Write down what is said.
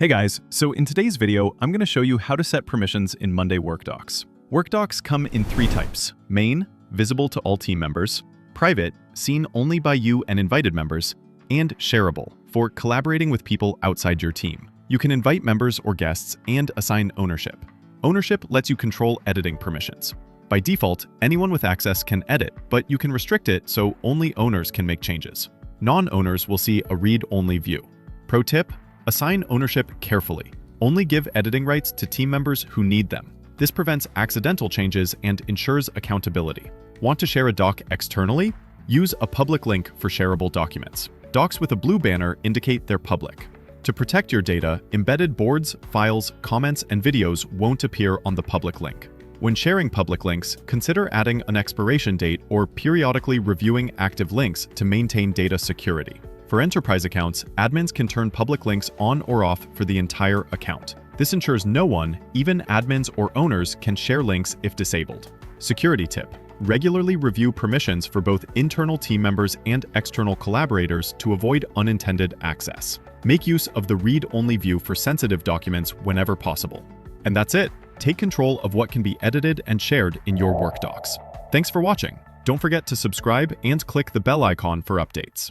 Hey guys, so in today's video, I'm going to show you how to set permissions in Monday Workdocs. Workdocs come in three types: main, visible to all team members; private, seen only by you and invited members; and shareable, for collaborating with people outside your team. You can invite members or guests and assign ownership. Ownership lets you control editing permissions. By default, anyone with access can edit, but you can restrict it so only owners can make changes. Non-owners will see a read-only view. Pro tip: assign ownership carefully. Only give editing rights to team members who need them. This prevents accidental changes and ensures accountability. Want to share a doc externally? Use a public link for shareable documents. Docs with a blue banner indicate they're public. To protect your data, embedded boards, files, comments, and videos won't appear on the public link. When sharing public links, consider adding an expiration date or periodically reviewing active links to maintain data security. For enterprise accounts, admins can turn public links on or off for the entire account. This ensures no one, even admins or owners, can share links if disabled. Security tip: regularly review permissions for both internal team members and external collaborators to avoid unintended access. Make use of the read-only view for sensitive documents whenever possible. And that's it. Take control of what can be edited and shared in your Workdocs. Thanks for watching. Don't forget to subscribe and click the bell icon for updates.